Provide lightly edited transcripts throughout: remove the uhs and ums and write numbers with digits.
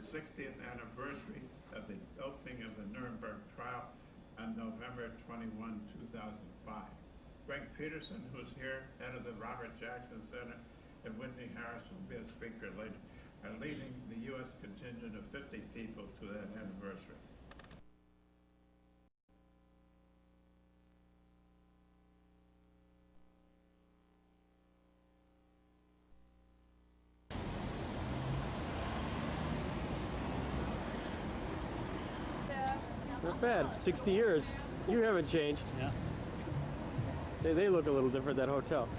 60th anniversary of the opening of the Nuremberg trial on November 21, 2005. Greg Peterson, who's here, head of the Robert Jackson Center, and Whitney Harris will be a speaker later, are leading the U.S. contingent of 50 people to that anniversary. Not bad. 60 years. You haven't changed. Yeah. They look a little different, that hotel.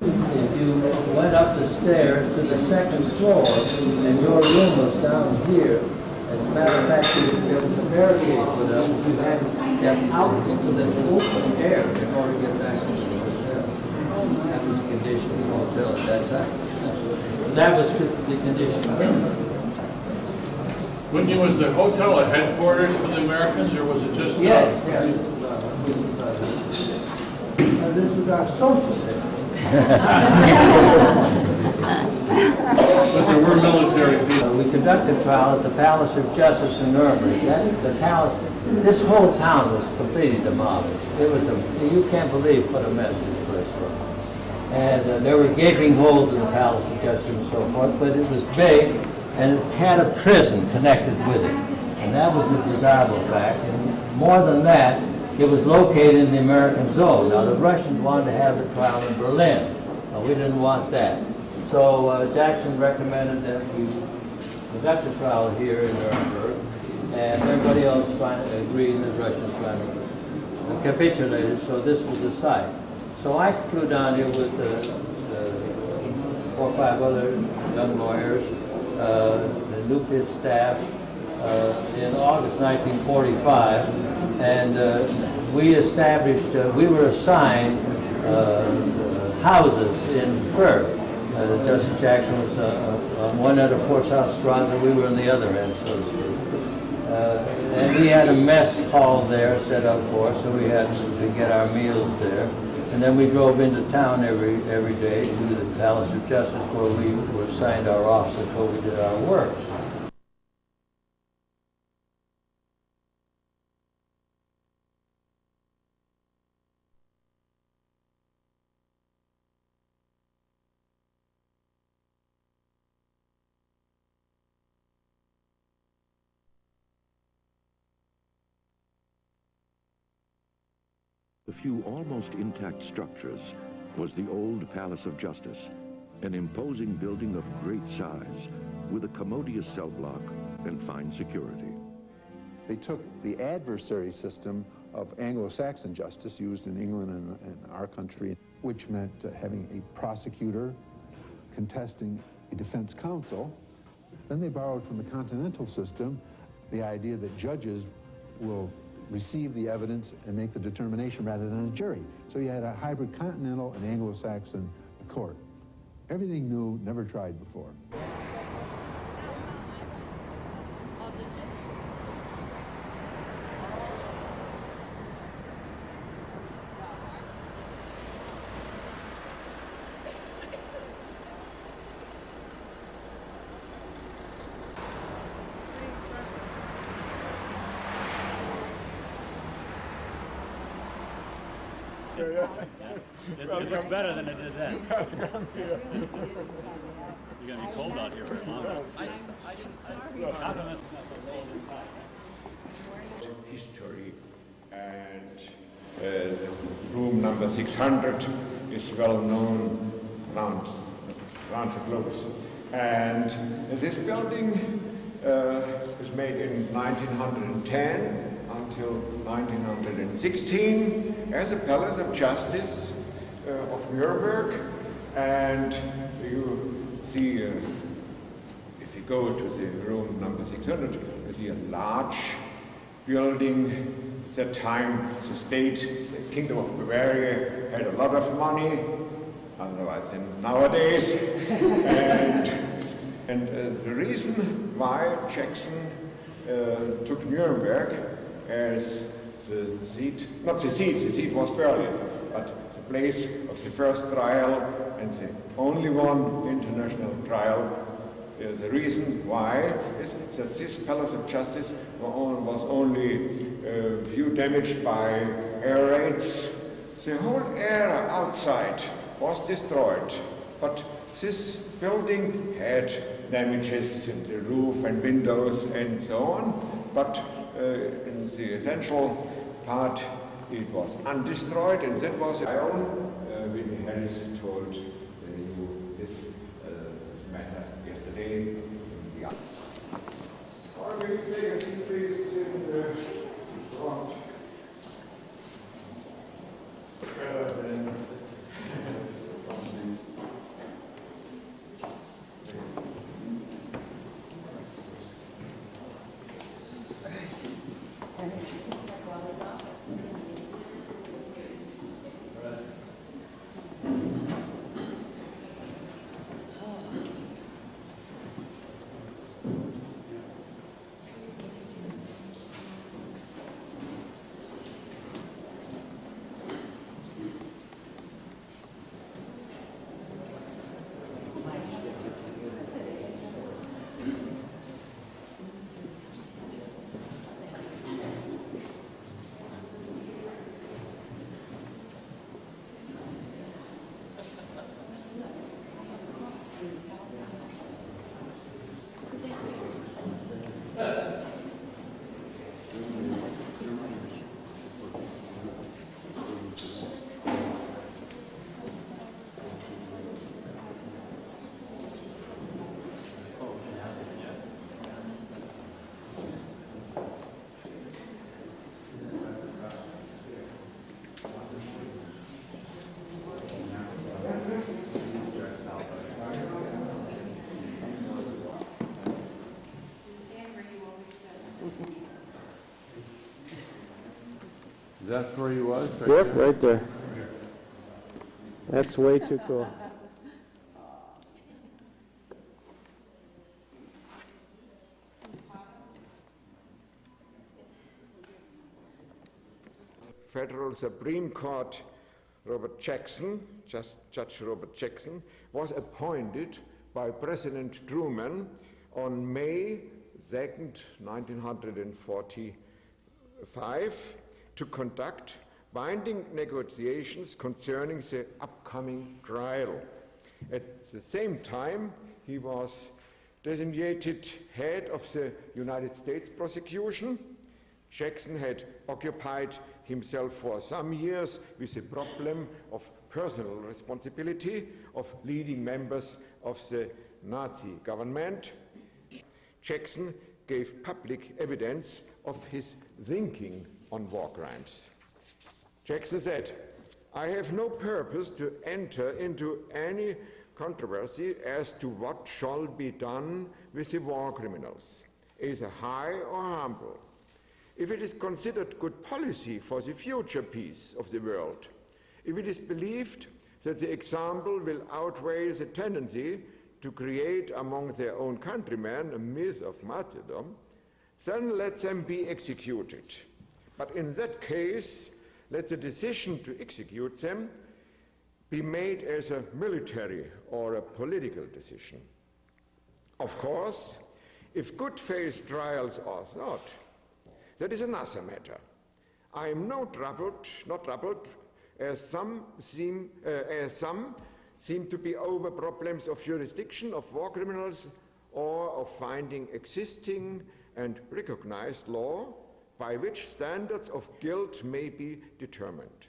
If you went up the stairs to the second floor and your room was down here, as a matter of fact, there was a barricade put up. You had to get out into the open air in order to get back to the hotel. That was the condition of the hotel at that time. That was the condition. Whitney, was the hotel a headquarters for the Americans, or was it just? Yes. This was our social day. But there were military people. We conducted trial at the Palace of Justice in Nuremberg. The palace, this whole town was completely demolished. It was you can't believe what a mess this place was. And there were gaping holes in the Palace of Justice and so forth, but it was big, and it had a prison connected with it. And that was a desirable fact. And more than that, it was located in the American zone. Now, the Russians wanted to have the trial in Berlin. We didn't want that. So Jackson recommended that we conduct the trial here in Nuremberg, and everybody else finally agreed, and the Russians finally capitulated, so this was the site. So I flew down here with 4 or 5 other young lawyers, the nucleus staff, in August 1945, and we established, we were assigned houses in Berg. Justice Jackson was on one end of Fort South Strasser, we were on the other end, so to speak. And we had a mess hall there set up for us, so we had to get our meals there. And then we drove into town every day to the Palace of Justice, where we were assigned our office until we did our work. The few almost intact structures was the old Palace of Justice, an imposing building of great size with a commodious cell block and fine security. They took the adversary system of Anglo-Saxon justice used in England and our country, which meant having a prosecutor contesting a defense counsel. Then they borrowed from the continental system the idea that judges will receive the evidence and make the determination rather than a jury. So you had a hybrid continental and Anglo-Saxon court. Everything new, never tried before. This looks better than it did then. You're going to be cold out here for a long time. History, and room number 600 is well known around the globe. And this building was made in 1910 until 1916 as a Palace of Justice of Nuremberg. And you see, if you go to the room number 600, you see a large building. At that time, the state, the Kingdom of Bavaria, had a lot of money, otherwise than nowadays. and the reason why Jackson took Nuremberg as the seat, not the seat was Berlin, but the place of the first trial and the only one international trial. The reason why is that this Palace of Justice was only few damaged by air raids. The whole area outside was destroyed, but this building had damages in the roof and windows and so on, but in the essential part it was undestroyed, and that was my own. Whitney Harris told you this matter yesterday in the art. Please in the front. Is that where he was? Yep, right there. That's way too cool. Federal Supreme Court Robert Jackson, Judge Robert Jackson, was appointed by President Truman on May 2nd, 1945, to conduct binding negotiations concerning the upcoming trial. At the same time, he was designated head of the United States prosecution. Jackson had occupied himself for some years with the problem of personal responsibility of leading members of the Nazi government. Jackson gave public evidence of his thinking on war crimes. Jackson said, "I have no purpose to enter into any controversy as to what shall be done with the war criminals, either high or humble. If it is considered good policy for the future peace of the world, if it is believed that the example will outweigh the tendency to create among their own countrymen a myth of martyrdom, then let them be executed. But in that case, let the decision to execute them be made as a military or a political decision. Of course, if good faith trials are sought, that is another matter. I am not troubled, as some seem to be over problems of jurisdiction of war criminals or of finding existing and recognized law by which standards of guilt may be determined.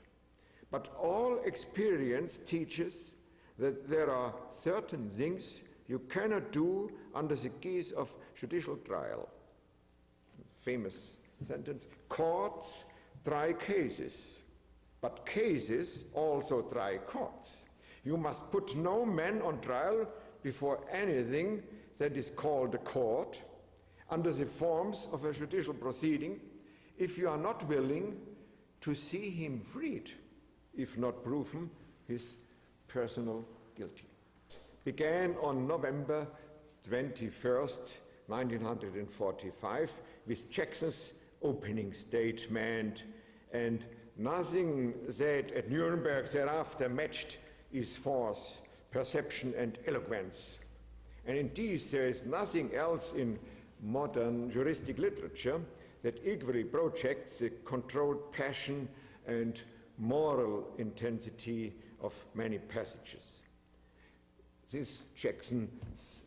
But all experience teaches that there are certain things you cannot do under the guise of judicial trial." Famous sentence. Courts try cases, but cases also try courts. You must put no man on trial before anything that is called a court under the forms of a judicial proceeding if you are not willing to see him freed, if not proven his personal guilty. Began on November 21st, 1945, with Jackson's opening statement, and nothing said at Nuremberg thereafter matched his force, perception, and eloquence. And indeed, there is nothing else in modern juristic literature that equally projects the controlled passion and moral intensity of many passages. This Jackson's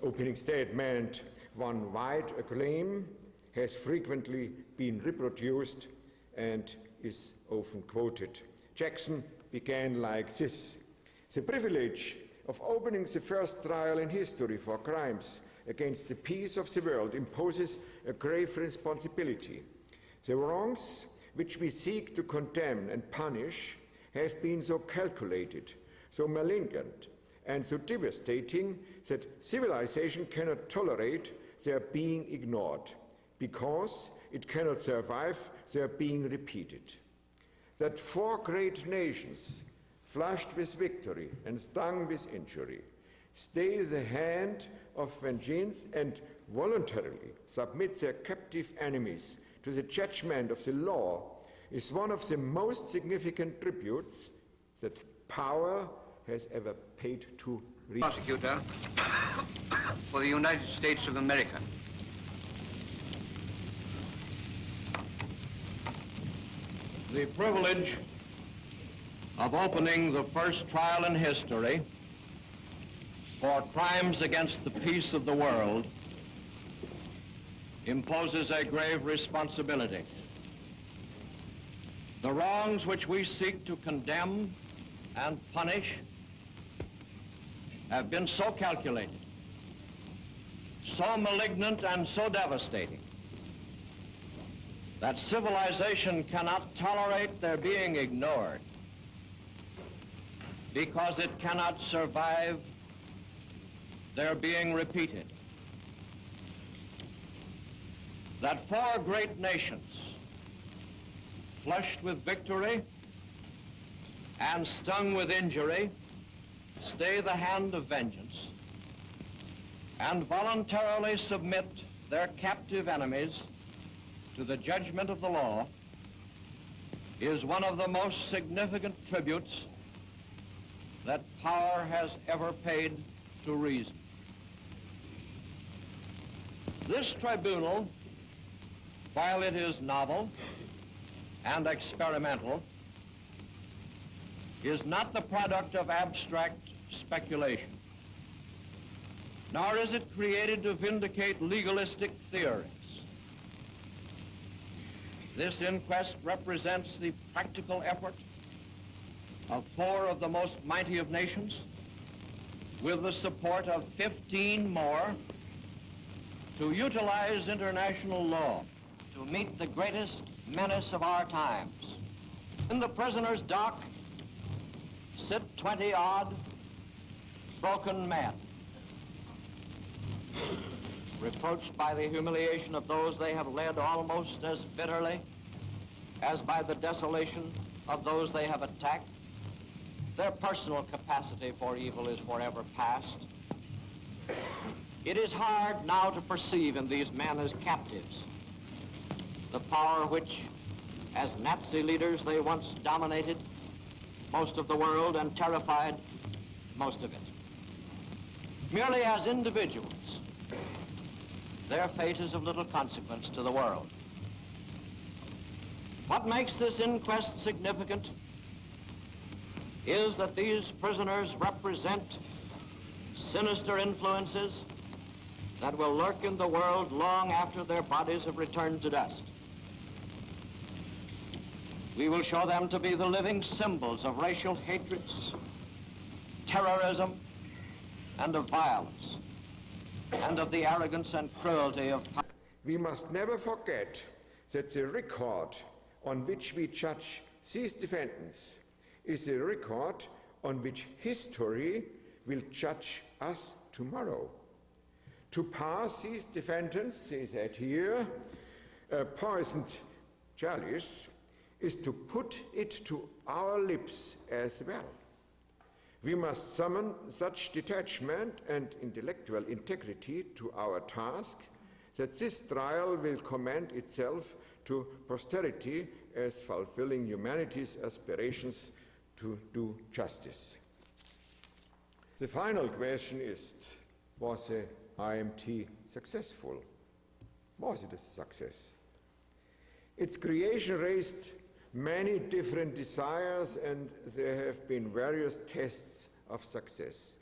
opening statement won wide acclaim, has frequently been reproduced, and is often quoted. Jackson began like this: "The privilege of opening the first trial in history for crimes against the peace of the world imposes a grave responsibility. The wrongs which we seek to condemn and punish have been so calculated, so malignant, and so devastating that civilization cannot tolerate their being ignored, because it cannot survive their being repeated. That 4 great nations, flushed with victory and stung with injury, stay the hand of vengeance and voluntarily submit their captive enemies to the judgment of the law is one of the most significant tributes that power has ever paid to prosecutor for the United States of America. The privilege of opening the first trial in history for crimes against the peace of the world imposes a grave responsibility. The wrongs which we seek to condemn and punish have been so calculated, so malignant, and so devastating that civilization cannot tolerate their being ignored, because it cannot survive their being repeated. That 4 great nations, flushed with victory and stung with injury, stay the hand of vengeance and voluntarily submit their captive enemies to the judgment of the law is one of the most significant tributes that power has ever paid to reason. This tribunal, while it is novel and experimental, is not the product of abstract speculation, nor is it created to vindicate legalistic theories. This inquest represents the practical effort of 4 of the most mighty of nations, with the support of 15 more, to utilize international law to meet the greatest menace of our times. In the prisoner's dock sit 20-odd broken men, reproached by the humiliation of those they have led almost as bitterly as by the desolation of those they have attacked. Their personal capacity for evil is forever past. It is hard now to perceive in these men as captives the power which, as Nazi leaders, they once dominated most of the world and terrified most of it. Merely as individuals, their fate is of little consequence to the world. What makes this inquest significant is that these prisoners represent sinister influences that will lurk in the world long after their bodies have returned to dust. We will show them to be the living symbols of racial hatreds, terrorism, and of violence, and of the arrogance and cruelty of power. We must never forget that the record on which we judge these defendants is a record on which history will judge us tomorrow. To pass these defendants, they said here, poisoned chalice, is to put it to our lips as well. We must summon such detachment and intellectual integrity to our task that this trial will commend itself to posterity as fulfilling humanity's aspirations to do justice. The final question is, was the IMT successful? Was it a success? Its creation raised many different desires, and there have been various tests of success.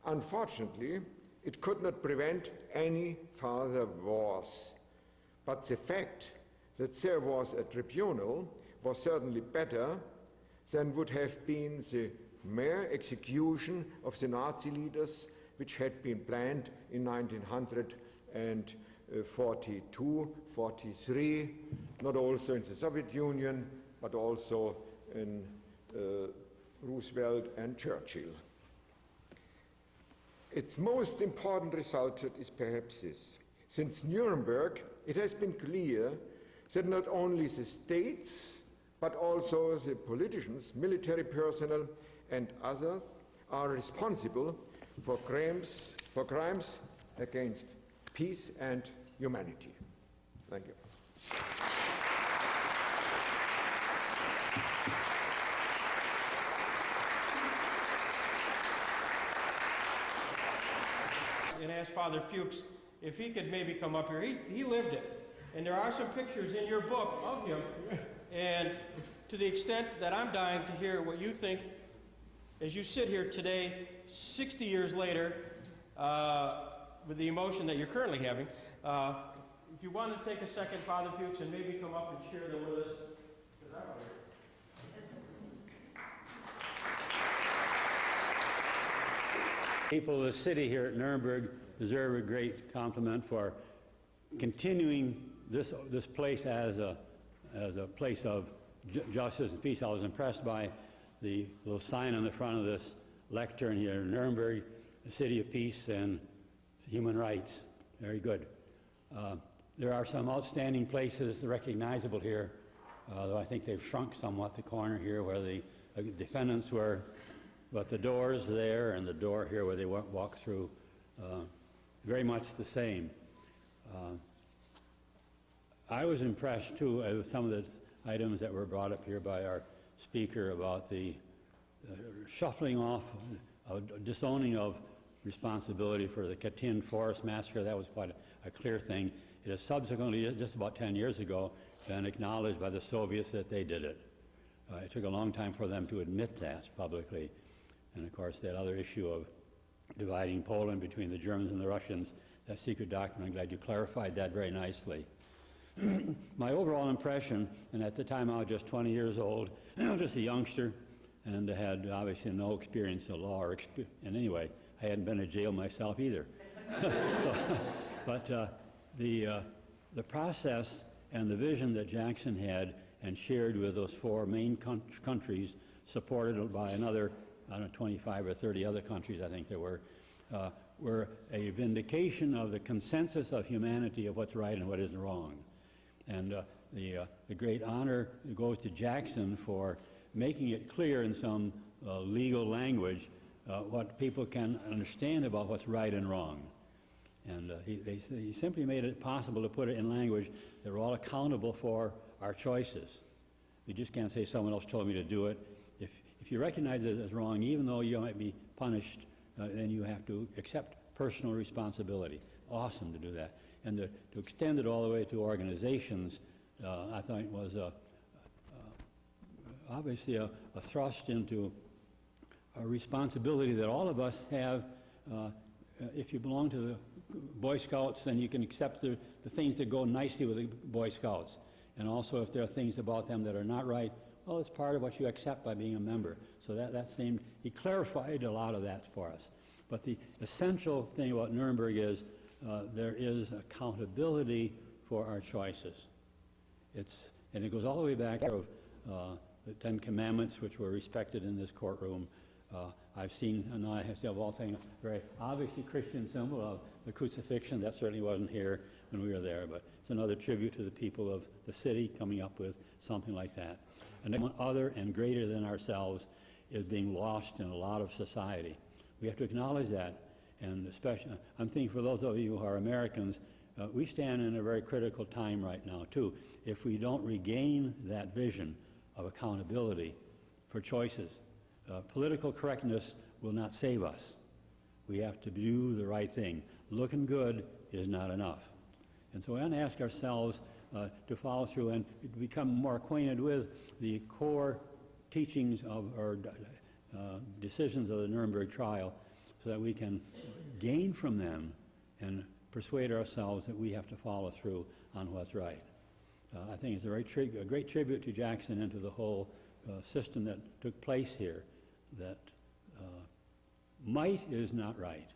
Unfortunately, it could not prevent any further wars. But the fact that there was a tribunal was certainly better than would have been the mere execution of the Nazi leaders, which had been planned in 1942, 43, not also in the Soviet Union, but also in Roosevelt and Churchill. Its most important result is perhaps this. Since Nuremberg, it has been clear that not only the states, but also the politicians, military personnel, and others are responsible for crimes against peace and humanity. Thank you. And ask Father Fuchs if he could maybe come up here. He lived it. And there are some pictures in your book of him. And to the extent that I'm dying to hear what you think, as you sit here today, 60 years later, with the emotion that you're currently having, if you want to take a second, Father Fuchs, and maybe come up and share them with us. People of the city here at Nuremberg deserve a great compliment for continuing this place as a place of justice and peace. I was impressed by the little sign on the front of this lectern here, Nuremberg, the city of peace and human rights. Very good. There are some outstanding places recognizable here, though I think they've shrunk somewhat. The corner here where the defendants were, but the doors there and the door here where they walk through, very much the same. I was impressed too with some of the items that were brought up here by our speaker about the shuffling off, disowning of responsibility for the Katyn forest massacre. That was quite a clear thing. It has subsequently, just about 10 years ago, been acknowledged by the Soviets that they did it. It took a long time for them to admit that publicly. And of course, that other issue of dividing Poland between the Germans and the Russians, that secret document, I'm glad you clarified that very nicely. My overall impression, and at the time I was just 20 years old, just a youngster, and had obviously no experience in law, and anyway, I hadn't been to jail myself either. But the process and the vision that Jackson had and shared with those four main countries, supported by another, I don't know, 25 or 30 other countries, I think there were a vindication of the consensus of humanity of what's right and what isn't wrong. And the great honor goes to Jackson for making it clear in some legal language what people can understand about what's right and wrong. And he simply made it possible to put it in language that we're all accountable for our choices. You just can't say someone else told me to do it. If you recognize it as wrong, even though you might be punished, then you have to accept personal responsibility. Awesome to do that. And to extend it all the way to organizations, I thought was obviously a thrust into a responsibility that all of us have. If you belong to the Boy Scouts, then you can accept the things that go nicely with the Boy Scouts. And also if there are things about them that are not right, well, it's part of what you accept by being a member. So that seemed, he clarified a lot of that for us. But the essential thing about Nuremberg is there is accountability for our choices. And it goes all the way back to the Ten Commandments, which were respected in this courtroom. I've seen, and I have of all things, a very obviously Christian symbol of the crucifixion. That certainly wasn't here when we were there, but it's another tribute to the people of the city coming up with something like that. And then other and greater than ourselves is being lost in a lot of society. We have to acknowledge that, and especially, I'm thinking for those of you who are Americans, we stand in a very critical time right now, too. If we don't regain that vision of accountability for choices, political correctness will not save us. We have to do the right thing. Looking good is not enough. And so we want to ask ourselves to follow through and become more acquainted with the core teachings of or decisions of the Nuremberg trial so that we can gain from them and persuade ourselves that we have to follow through on what's right. I think it's a great tribute to Jackson and to the whole system that took place here, that might is not right.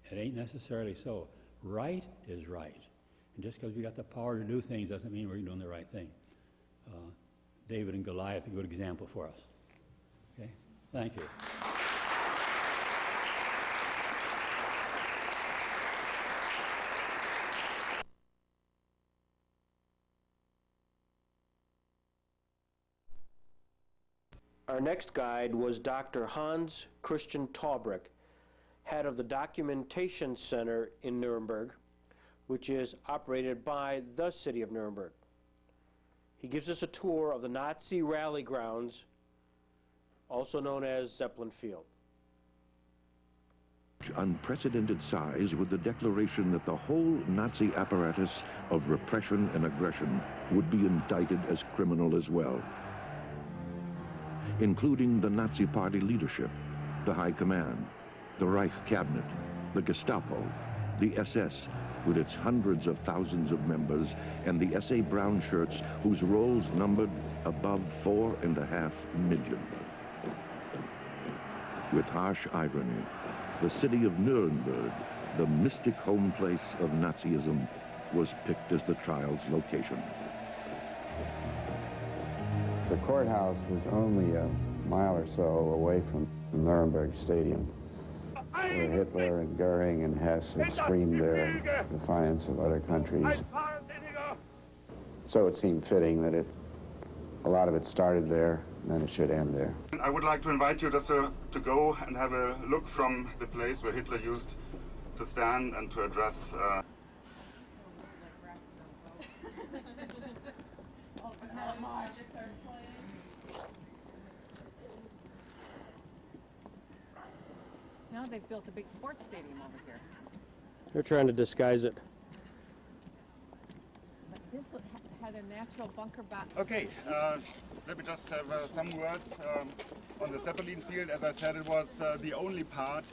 It ain't necessarily so. Right is right. And just because we got the power to do things doesn't mean we're doing the right thing. David and Goliath, a good example for us. Okay? Thank you. Our next guide was Dr. Hans Christian Taubrich, head of the Documentation Center in Nuremberg, which is operated by the city of Nuremberg. He gives us a tour of the Nazi rally grounds, also known as Zeppelin Field. Unprecedented size with the declaration that the whole Nazi apparatus of repression and aggression would be indicted as criminal as well, including the Nazi Party leadership, the High Command, the Reich Cabinet, the Gestapo, the SS, with its hundreds of thousands of members, and the SA Brown Shirts, whose rolls numbered above 4.5 million. With harsh irony, the city of Nuremberg, the mystic home place of Nazism, was picked as the trial's location. The courthouse was only a mile or so away from the Nuremberg Stadium, where Hitler and Goering and Hess had screamed their defiance of other countries. So it seemed fitting that a lot of it started there, and then it should end there. I would like to invite you just to go and have a look from the place where Hitler used to stand and to address Now they've built a big sports stadium over here. They're trying to disguise it. But this had a natural bunker back. Okay, let me just have some words on the Zeppelin Field. As I said, it was the only part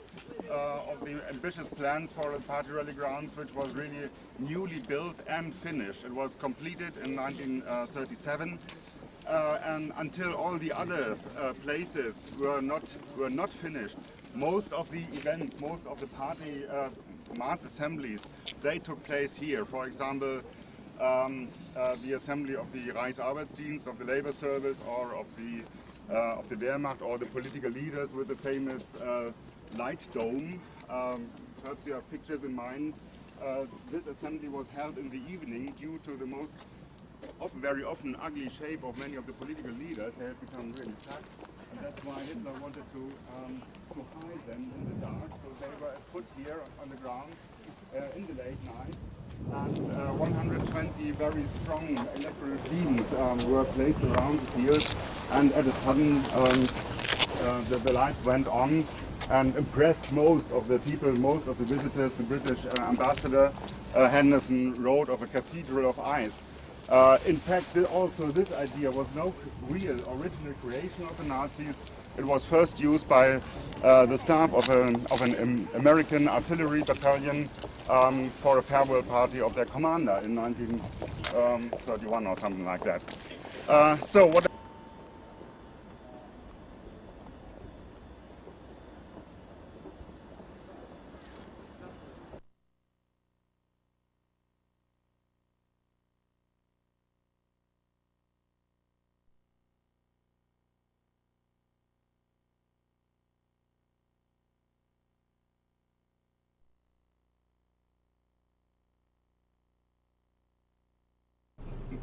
of the ambitious plans for the party rally grounds which was really newly built and finished. It was completed in 1937. And until all the other places were not finished, most of the events, most of the party mass assemblies, they took place here. For example, the assembly of the Reichsarbeitsdienst, of the labor service, or of the Wehrmacht, or the political leaders with the famous light dome. Perhaps you have pictures in mind. This assembly was held in the evening due to the very often ugly shape of many of the political leaders. They had become really fat, and that's why Hitler wanted to hide them in the dark. So they were put here on the ground in the late night, and 120 very strong electrical beams were placed around the field, and at a sudden the lights went on and impressed most of the people, most of the visitors. The British ambassador Henderson wrote of a cathedral of ice. In fact, also this idea was no real original creation of the Nazis. It was first used by the staff of an American artillery battalion for a farewell party of their commander in 1931 or something like that. So what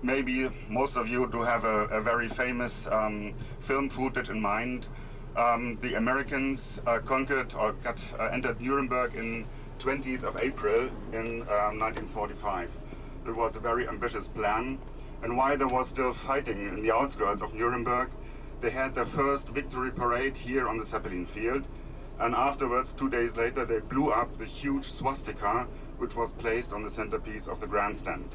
maybe most of you do have a very famous film footage in mind. The Americans conquered or entered Nuremberg in 20th of April in 1945. It was a very ambitious plan, and while there was still fighting in the outskirts of Nuremberg, they had their first victory parade here on the Zeppelin field, and afterwards, 2 days later, they blew up the huge swastika which was placed on the centerpiece of the grandstand.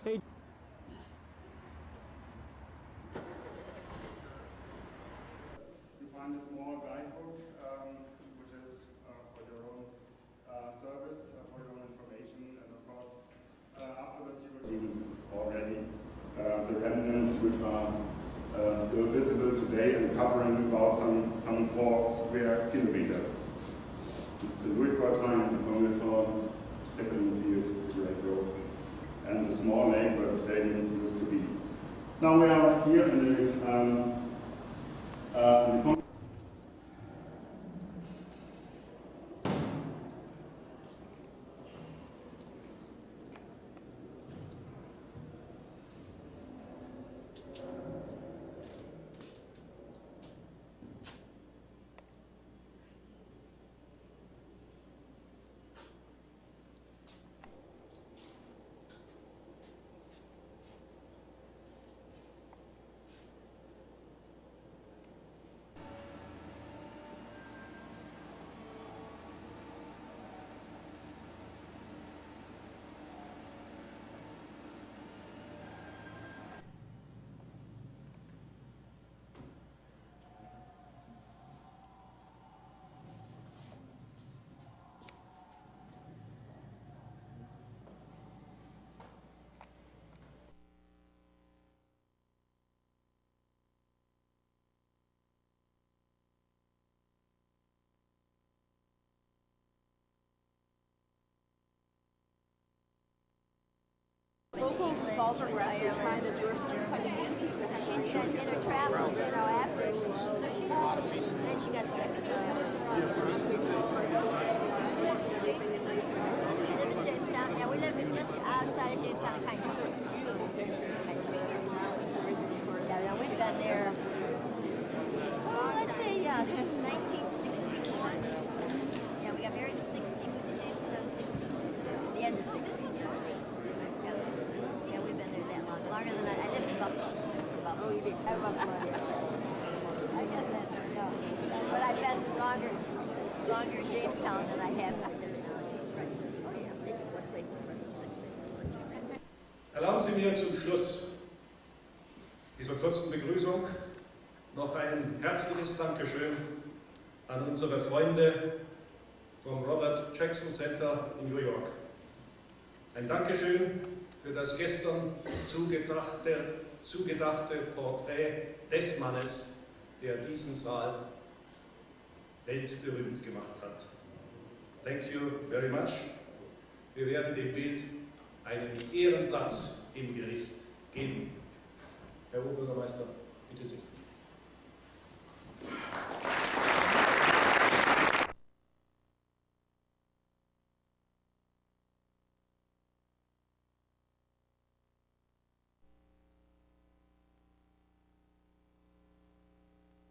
Hey. You find a small guidebook, which is for your own service, for your own information, and of course, after that you will see already the remnants which are still visible today and covering about some 4 square kilometers. It's the Louis time, the Congress Hall, Zeppelin Field, Great Road, and the small lake where the stadium used to be. Now we are here in the Local falls arrested kind of yours coming in. She's in her travels, you know, after then she got sick. She lived in Jamestown. Yeah, we live just outside of Jamestown, kind of. Yeah, now we've been there, well, let's say, since 1961. Yeah, we got married in 60, moved to Jamestown in 60, the end of 60s. Longer than I lived in Buffalo. Oh, you did? I love Florida. I guess that's it. No. But I've been longer in Jamestown than I have up there now. Oh yeah, they do one place in Erlauben Sie mir zum Schluss dieser kurzen Begrüßung noch ein herzliches Dankeschön an unsere Freunde vom Robert Jackson Center in New York. Ein Dankeschön für das gestern zugedachte Porträt des Mannes, der diesen Saal weltberühmt gemacht hat. Thank you very much. Wir werden dem Bild einen Ehrenplatz im Gericht geben. Herr Oberbürgermeister, bitte sehr.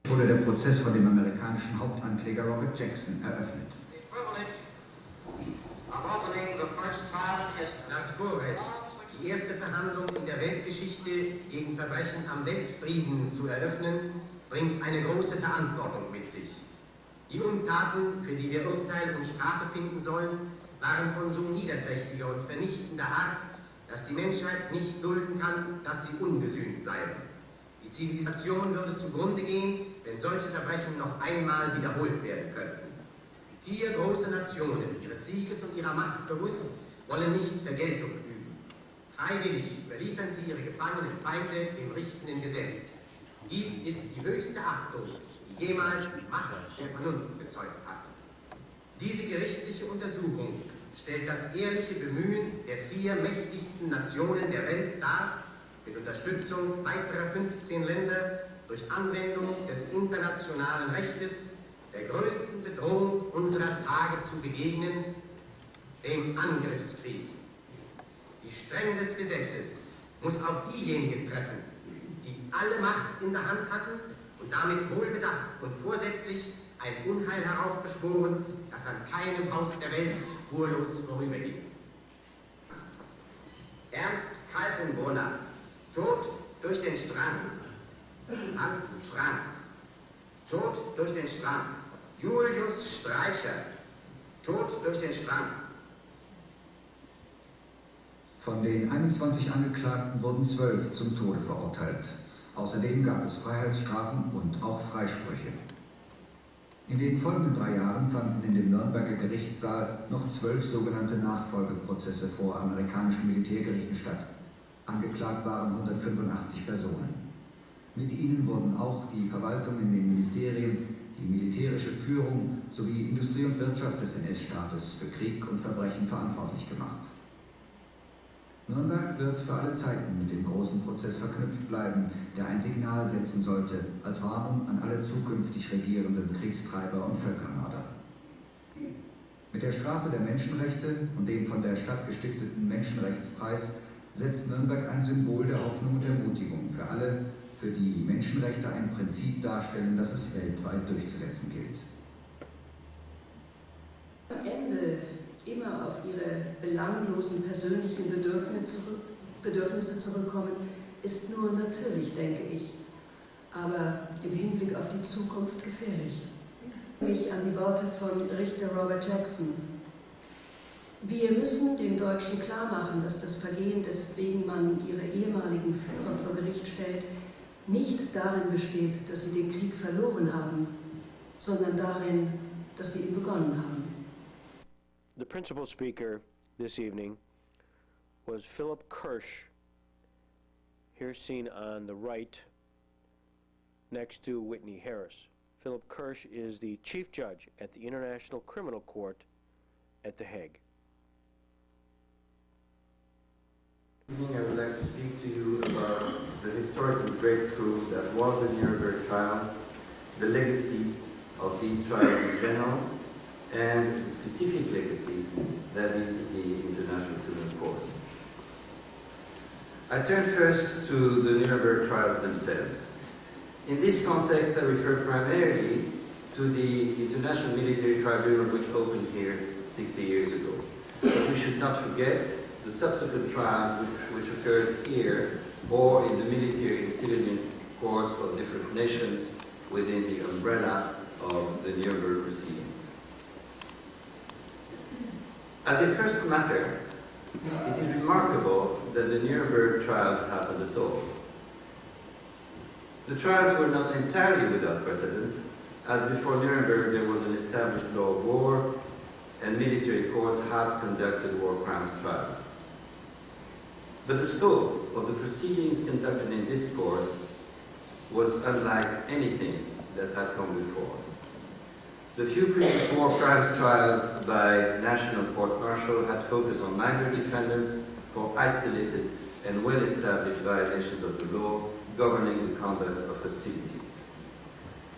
Wurde der Prozess vor dem amerikanischen Hauptankläger Robert Jackson eröffnet. Das Vorrecht, die erste Verhandlung in der Weltgeschichte gegen Verbrechen am Weltfrieden zu eröffnen, bringt eine große Verantwortung mit sich. Die Untaten, für die wir Urteil und Strafe finden sollen, waren von so niederträchtiger und vernichtender Art, dass die Menschheit nicht dulden kann, dass sie ungesühnt bleiben. Die Zivilisation würde zugrunde gehen, wenn solche Verbrechen noch einmal wiederholt werden könnten. 4 große Nationen, ihres Sieges und ihrer Macht bewusst, wollen nicht Vergeltung üben. Freiwillig überliefern sie ihre gefangenen Feinde dem richtenden Gesetz. Dies ist die höchste Achtung, die jemals Macht der Vernunft bezeugt hat. Diese gerichtliche Untersuchung stellt das ehrliche Bemühen der 4 mächtigsten Nationen der Welt dar, mit Unterstützung weiterer 15 Länder durch Anwendung des internationalen Rechtes der größten Bedrohung unserer Tage zu begegnen, dem Angriffskrieg. Die Strenge des Gesetzes muss auch diejenigen treffen, die alle Macht in der Hand hatten und damit wohlbedacht und vorsätzlich ein Unheil heraufbeschworen, das an keinem Haus der Welt spurlos vorübergeht. Ernst Kaltenbrunner, Tod durch den Strang. Hans Frank, Tod durch den Strang. Julius Streicher, Tod durch den Strang. Von den 21 Angeklagten wurden 12 zum Tode verurteilt. Außerdem gab es Freiheitsstrafen und auch Freisprüche. In den folgenden 3 Jahren fanden in dem Nürnberger Gerichtssaal noch 12 sogenannte Nachfolgeprozesse vor amerikanischen Militärgerichten statt. Angeklagt waren 185 Personen. Mit ihnen wurden auch die Verwaltung in den Ministerien, die militärische Führung sowie Industrie und Wirtschaft des NS-Staates für Krieg und Verbrechen verantwortlich gemacht. Nürnberg wird für alle Zeiten mit dem großen Prozess verknüpft bleiben, der ein Signal setzen sollte als Warnung an alle zukünftig regierenden Kriegstreiber und Völkermörder. Mit der Straße der Menschenrechte und dem von der Stadt gestifteten Menschenrechtspreis setzt Nürnberg ein Symbol der Hoffnung und Ermutigung für alle, für die Menschenrechte ein Prinzip darstellen, das es weltweit durchzusetzen gilt. Am Ende immer auf ihre belanglosen persönlichen Bedürfnisse zurückkommen, ist nur natürlich, denke ich, aber im Hinblick auf die Zukunft gefährlich. Mich an die Worte von Richter Robert Jackson. Wir müssen den Deutschen klarmachen, dass das Vergehen, deswegen man ihre ehemaligen Führer vor Gericht stellt, nicht darin besteht, dass sie den Krieg verloren haben, sondern darin, dass sie ihn begonnen haben. The principal speaker this evening was Philip Kirsch, here seen on the right next to Whitney Harris. Philip Kirsch is the chief judge at the International Criminal Court at The Hague. This evening I would like to speak to you about the historical breakthrough that was the Nuremberg trials, the legacy of these trials in general, and the specific legacy that is the International Criminal Court. I turn first to the Nuremberg trials themselves. In this context, I refer primarily to the International Military Tribunal which opened here 60 years ago. But we should not forget the subsequent trials which occurred here or in the military and civilian courts of different nations within the umbrella of the Nuremberg proceedings. As a first matter, it is remarkable that the Nuremberg trials happened at all. The trials were not entirely without precedent, as before Nuremberg there was an established law of war, and military courts had conducted war crimes trials. But the scope of the proceedings conducted in this court was unlike anything that had come before. The few previous war crimes trials by national court-martial had focused on minor defendants for isolated and well-established violations of the law governing the conduct of hostilities.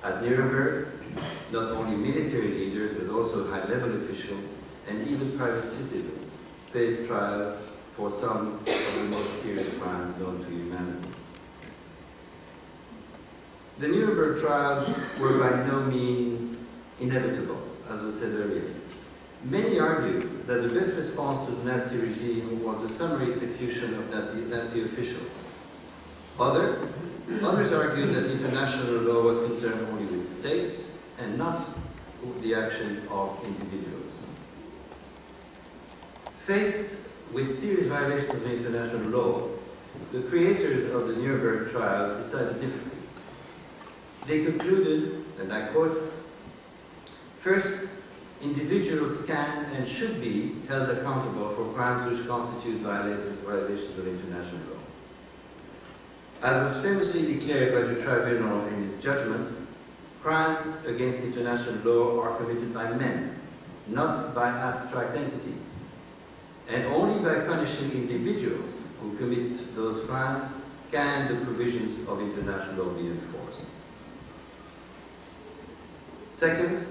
At Nuremberg, not only military leaders but also high-level officials and even private citizens faced trial for some of the most serious crimes known to humanity. The Nuremberg trials were by no means inevitable, as was said earlier. Many argue that the best response to the Nazi regime was the summary execution of Nazi officials. Others argued that international law was concerned only with states and not with the actions of individuals. Faced with serious violations of international law, the creators of the Nuremberg trials decided differently. They concluded, and I quote, "First, individuals can and should be held accountable for crimes which constitute violations of international law. As was famously declared by the tribunal in its judgment, crimes against international law are committed by men, not by abstract entities. And only by punishing individuals who commit those crimes can the provisions of international law be enforced. Second,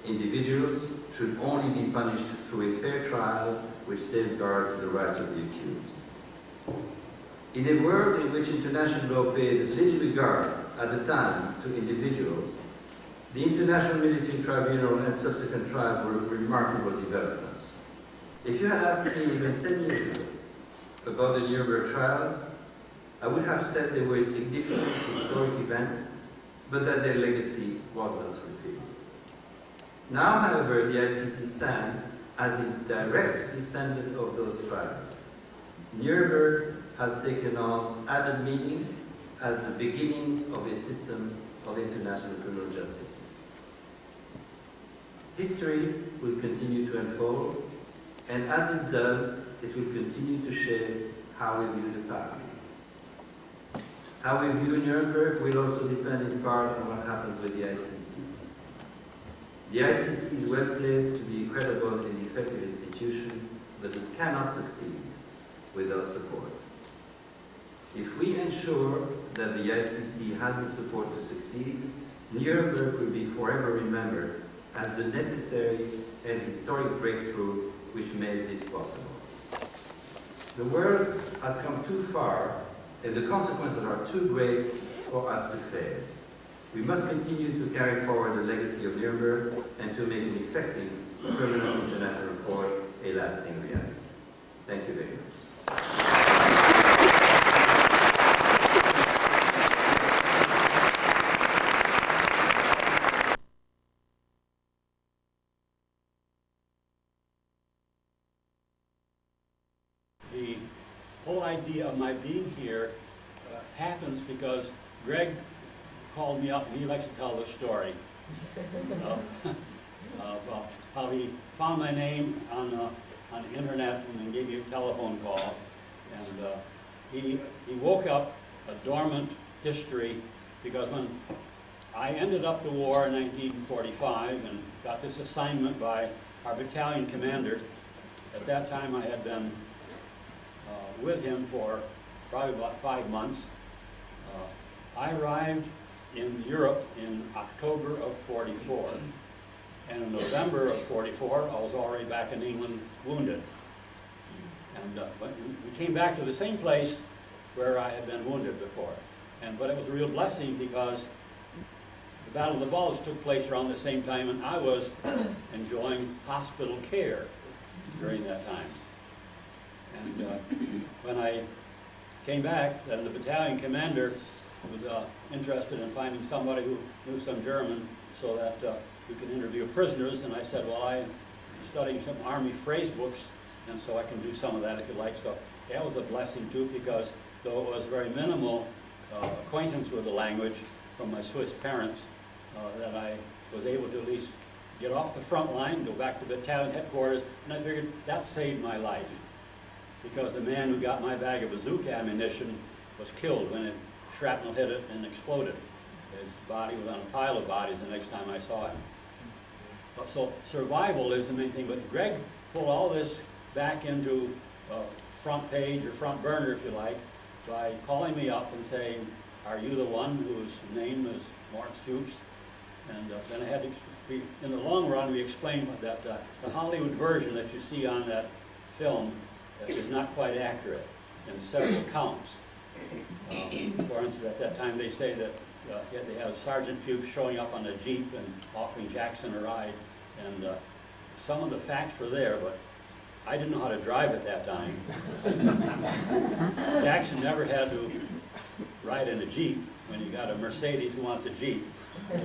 individuals should only be punished through a fair trial which safeguards the rights of the accused. In a world in which international law paid little regard at the time to individuals, the International Military Tribunal and subsequent trials were remarkable developments. If you had asked me even 10 years ago about the Nuremberg trials, I would have said they were a significant historic event, but that their legacy was not fulfilled. Now, however, the ICC stands as a direct descendant of those trials. Nuremberg has taken on added meaning as the beginning of a system of international criminal justice. History will continue to unfold, and as it does, it will continue to shape how we view the past. How we view Nuremberg will also depend in part on what happens with the ICC. The ICC is well placed to be a credible and effective institution, but it cannot succeed without support. If we ensure that the ICC has the support to succeed, Nuremberg will be forever remembered as the necessary and historic breakthrough which made this possible. The world has come too far, and the consequences are too great for us to fail. We must continue to carry forward the legacy of Nuremberg and to make an effective permanent international court a lasting reality. Thank you very much. The whole idea of my being here happens because Greg called me up and he likes to tell the story about how he found my name on the internet and then gave me a telephone call. And he woke up a dormant history because when I ended up the war in 1945 and got this assignment by our battalion commander, at that time I had been with him for probably about 5 months. I arrived in Europe in October of '44, and in November of '44 I was already back in England wounded. And we came back to the same place where I had been wounded before. But it was a real blessing because the Battle of the Bulge took place around the same time, and I was enjoying hospital care during that time. And when I came back, then the battalion commander was interested in finding somebody who knew some German so that we could interview prisoners. And I said, well, I'm studying some Army phrase books, and so I can do some of that if you like. So that was a blessing too, because though it was very minimal acquaintance with the language from my Swiss parents, that I was able to at least get off the front line, go back to battalion headquarters, and I figured that saved my life. Because the man who got my bag of bazooka ammunition was killed when it shrapnel hit it and exploded. His body was on a pile of bodies the next time I saw him. So survival is the main thing, but Greg pulled all this back into front page or front burner, if you like, by calling me up and saying, are you the one whose name is Lawrence Fuchs? And then I had to, in the long run, we explained that the Hollywood version that you see on that film is not quite accurate in several counts. For instance, at that time they say that they have Sergeant Fuchs showing up on a Jeep and offering Jackson a ride, and some of the facts were there, but I didn't know how to drive at that time. Jackson never had to ride in a Jeep when you got a Mercedes who wants a Jeep. So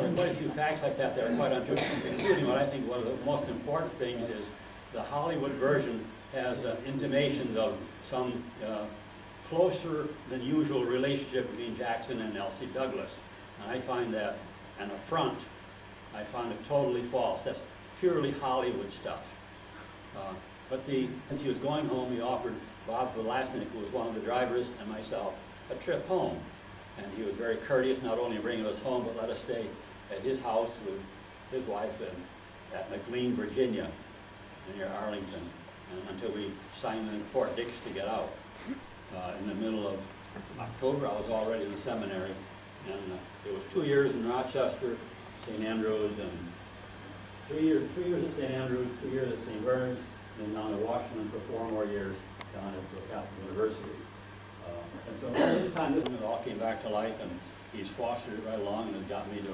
there are quite a few facts like that that are quite untrue, including what I think one of the most important things is the Hollywood version has intimations of some closer than usual relationship between Jackson and Elsie Douglas. And I find that an affront. I found it totally false. That's purely Hollywood stuff. As he was going home, he offered Bob Velasnik, who was one of the drivers, and myself, a trip home. And he was very courteous, not only bringing us home, but let us stay at his house with his wife at McLean, Virginia, near Arlington, and until we signed in Fort Dix to get out. In the middle of October, I was already in the seminary, and it was 2 years in Rochester, St. Andrews, and 3 years at St. Andrews, 2 years at St. Bernard's, and then down to Washington for 4 more years down at Catholic University. And so this time, it all came back to life, and he's fostered it right along and has got me to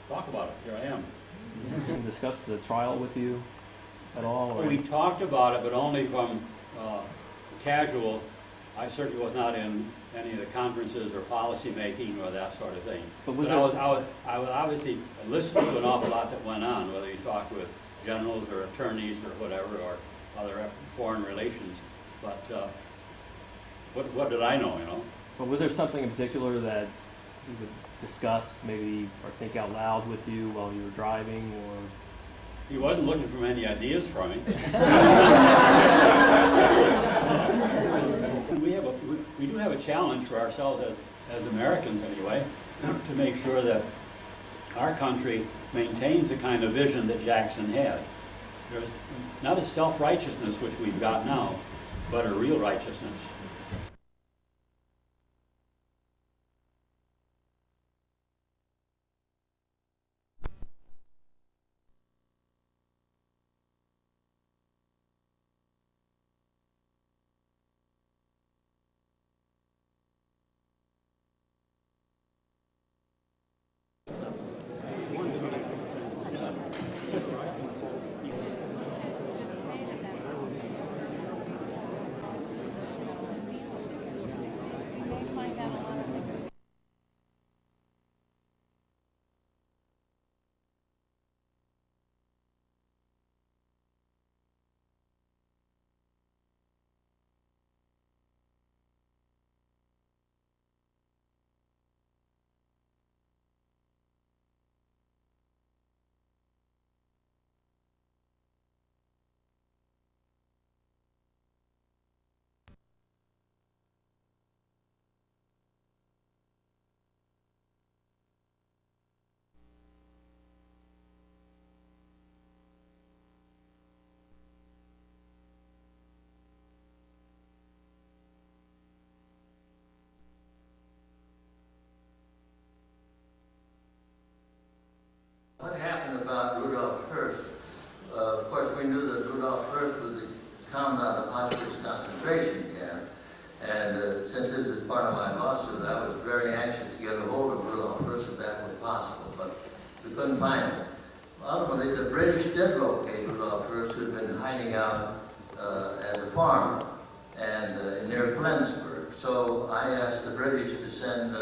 talk about it. Here I am. Didn't discuss the trial with you at all? Or? We talked about it, but only from casual. I certainly was not in any of the conferences or policy making or that sort of thing. But I was obviously listening to an awful lot that went on, whether you talked with generals or attorneys or whatever, or other foreign relations. But what did I know, you know? But was there something in particular that you would discuss, maybe, or think out loud with you while you were driving, or? He wasn't looking for many ideas from me. We do have a challenge for ourselves as Americans anyway, to make sure that our country maintains the kind of vision that Jackson had. There's not a self-righteousness which we've got now, but a real righteousness. What happened about Rudolf Hirsch? Of course, we knew that Rudolf Hirsch was the commandant of Auschwitz concentration camp, and since this is part of my lawsuit, I was very anxious to get a hold of Rudolf Hirsch if that were possible, but we couldn't find him. Ultimately, the British did locate Rudolf Hirsch, who had been hiding out as a farmer and near Flensburg. So I asked the British to send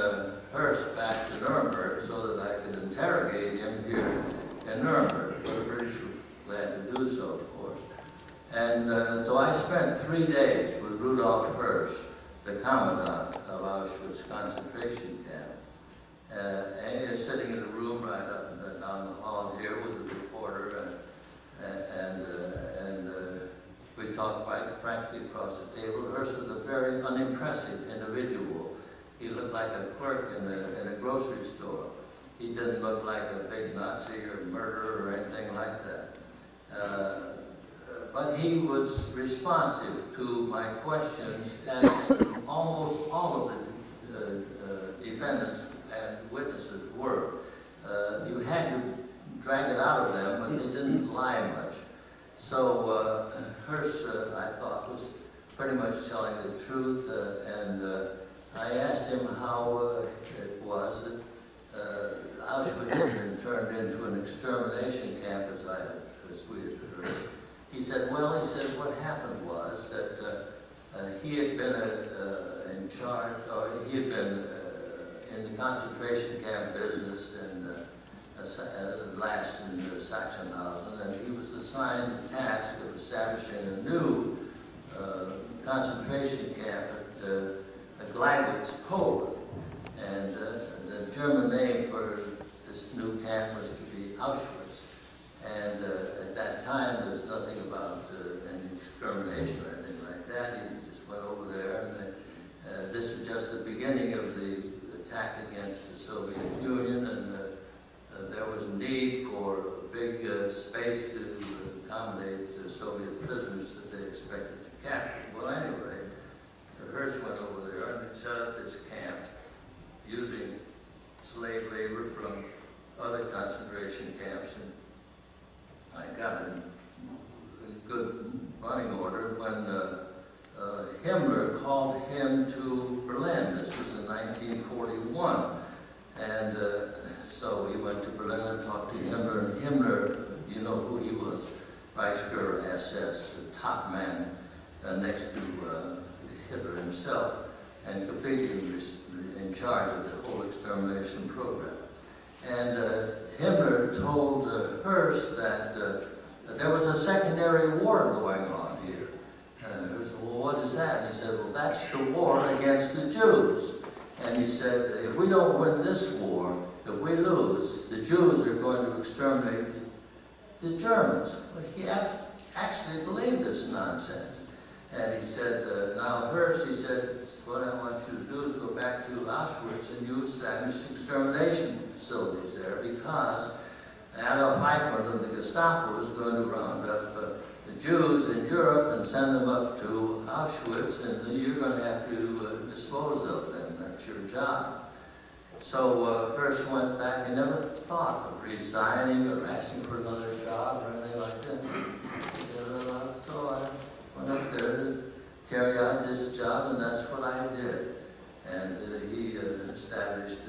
Hirsch back to Nuremberg so that I could interrogate him here in Nuremberg. But the British were glad to do so, of course. And so I spent 3 days with Rudolf Hirsch, the commandant of Auschwitz concentration camp. And he was sitting in a room right up down the hall here with a reporter, and we talked quite frankly across the table. Hirsch was a very unimpressive individual. He looked like a clerk in a grocery store. He didn't look like a big Nazi or murderer or anything like that. But he was responsive to my questions, as almost all of the defendants and witnesses were. You had to drag it out of them, but they didn't lie much. So Hirsch, I thought, was pretty much telling the truth, and I asked him how it was that Auschwitz had been turned into an extermination camp, as we had heard. He said, well, he said, what happened was that he had been in charge, or he had been in the concentration camp business last in Sachsenhausen, and he was assigned the task of establishing a new concentration camp at Gleiwitz, Poland. And the German name for this new camp was to be Auschwitz. And at that time, there was nothing about any extermination or anything like that. He just went over there, and this was just the beginning of the attack against the Soviet Union, and there was a need for a big space to accommodate the Soviet prisoners that they expected to capture. Well, anyway, Hearst went over there and set up this camp using slave labor from other concentration camps, and I got it in good running order when Himmler called him to Berlin. This was in 1941, and so he went to Berlin and talked to Himmler, and Himmler, you know who he was, Reichsführer SS, the top man next to Hitler himself, and completely in charge of the whole extermination program. And Himmler told Hearst that there was a secondary war going on here. Hearst said, well, what is that? And he said, well, that's the war against the Jews. And he said, if we don't win this war, if we lose, the Jews are going to exterminate the Germans. Well, he actually believed this nonsense. And he said, now Hearst, he said, what I want you to do is go back to Auschwitz and you establish extermination facilities there, because Adolf Eichmann of the Gestapo is going to round up the Jews in Europe and send them up to Auschwitz, and you're going to have to dispose of them. That's your job. So Hearst went back and never thought of resigning or asking for another job or anything like that. He said, so I went up there to carry out this job, and that's what I did. And he established,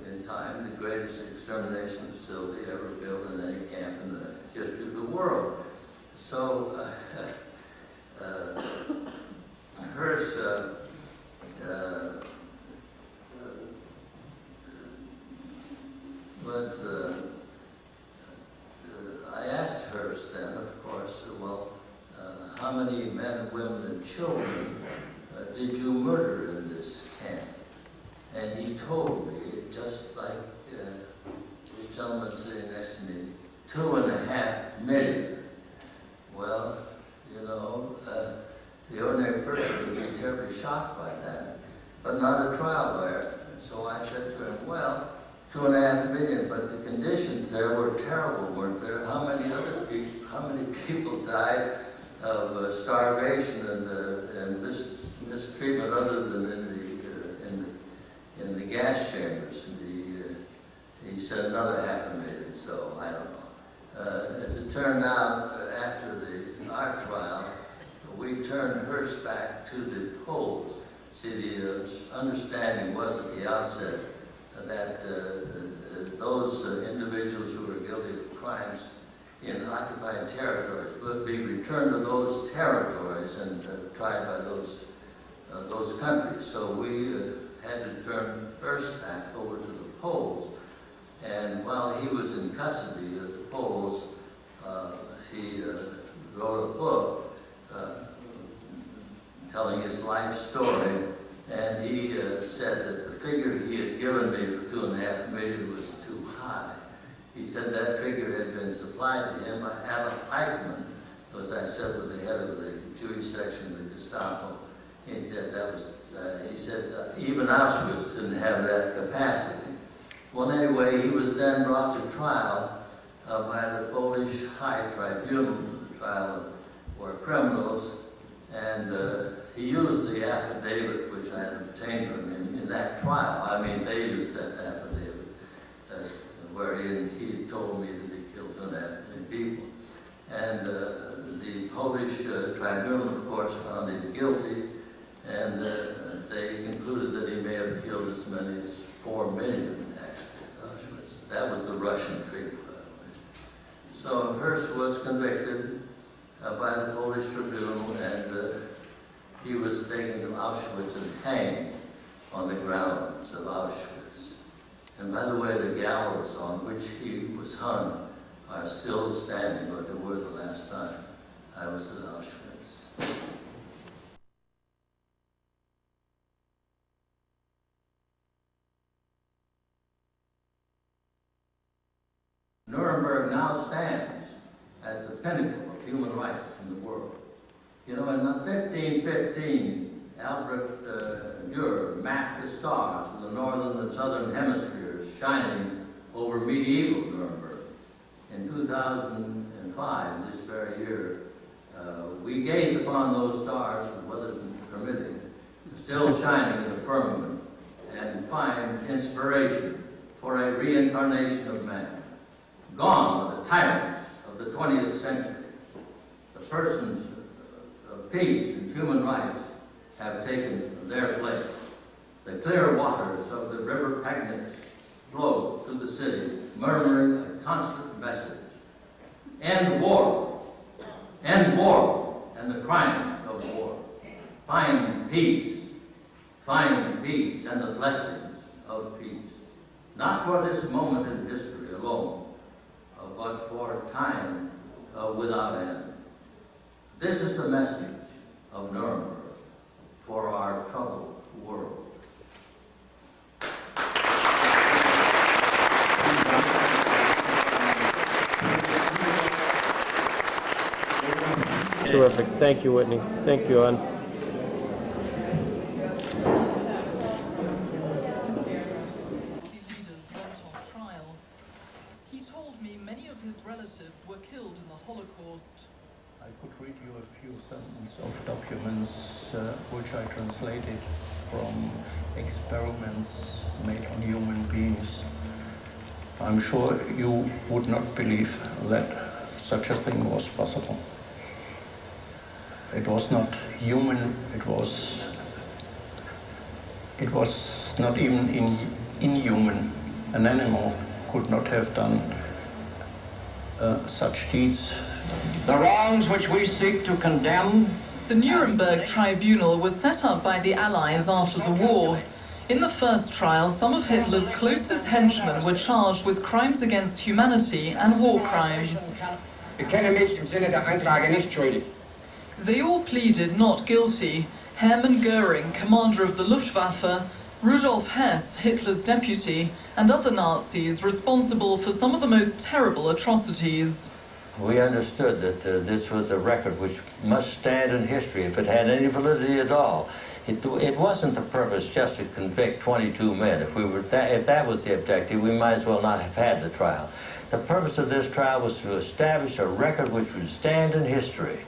in time, the greatest extermination facility ever built in any camp in the history of the world. So Hearst I asked Hearst then, of course, well, how many men, women, and children did you murder in this camp? And he told me, just like this gentleman sitting next to me, 2.5 million. Well, you know, the ordinary person would be terribly shocked by that, but not a trial lawyer. And so I said to him, well, 2.5 million, but the conditions there were terrible, weren't there? How many people died of starvation and mistreatment other than in the gas chambers? And he said another 500,000, so I don't know. As it turned out, after our trial, we turned Hearst back to the Poles. See, the understanding was at the outset that those individuals who were guilty of crimes in occupied territories would be returned to those territories and tried by those countries. So we had to turn Hearst back over to the Poles. And while he was in custody of the Poles, he wrote a book telling his life story, and he said that the figure he had given me of 2.5 million was too high. He said that figure had been supplied to him by Adolf Eichmann, who, as I said, was the head of the Jewish section of the Gestapo. He said that was, even Auschwitz didn't have that capacity. Well, anyway, he was then brought to trial by the Polish High Tribunal, the trial of war criminals, and he used the affidavit which I had obtained from him in that trial. I mean, they used that affidavit, wherein he told me that he killed 2.5 million people. And the Polish tribunal, of course, found him guilty, and they concluded that he may have killed as many as 4 million, Auschwitz. That was the Russian figure, by the way. So Hirsch was convicted by the Polish tribunal, and he was taken to Auschwitz and hanged on the grounds of Auschwitz. And by the way, the gallows on which he was hung are still standing, or they were the last time I was at Auschwitz. Nuremberg now stands at the pinnacle of human rights in the world. You know, in 1515, Albert Dürer mapped the stars of the northern and southern hemispheres shining over medieval Nuremberg. In 2005, this very year, we gaze upon those stars, weather's permitting, still shining in the firmament, and find inspiration for a reincarnation of man. Gone are the tyrants of the 20th century. The persons of peace and human rights have taken their place. The clear waters of the river Pegnitz flow through the city, murmuring a constant message. End war, and the crimes of war. Find peace and the blessings of peace. Not for this moment in history alone, but for time without end. This is the message of Nuremberg for our troubled world. Terrific. Thank you, Whitney. Thank you, Ann. He told me many of his relatives were killed in the Holocaust. I could read you a few sentences of documents which I translated from experiments made on human beings. I'm sure you would not believe that such a thing was possible. It was not human, it was not even inhuman. An animal could not have done such deeds. The wrongs which we seek to condemn. The Nuremberg Tribunal was set up by the Allies after the war. In the first trial, some of Hitler's closest henchmen were charged with crimes against humanity and war crimes. Bekenne mich im Sinne der Anklage nicht schuldig. They all pleaded not guilty. Hermann Göring, commander of the Luftwaffe, Rudolf Hess, Hitler's deputy, and other Nazis responsible for some of the most terrible atrocities. We understood that this was a record which must stand in history if it had any validity at all. It wasn't the purpose just to convict 22 men. If that was the objective, we might as well not have had the trial. The purpose of this trial was to establish a record which would stand in history.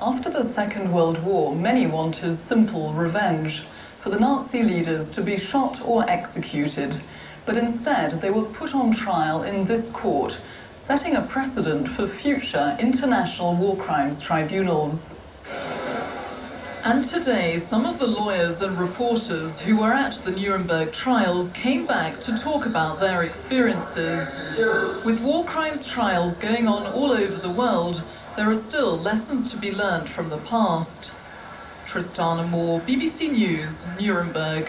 After the Second World War, many wanted simple revenge, for the Nazi leaders to be shot or executed. But instead, they were put on trial in this court, setting a precedent for future international war crimes tribunals. And today, some of the lawyers and reporters who were at the Nuremberg trials came back to talk about their experiences. With war crimes trials going on all over the world, there are still lessons to be learned from the past. Tristana Moore, BBC News, Nuremberg.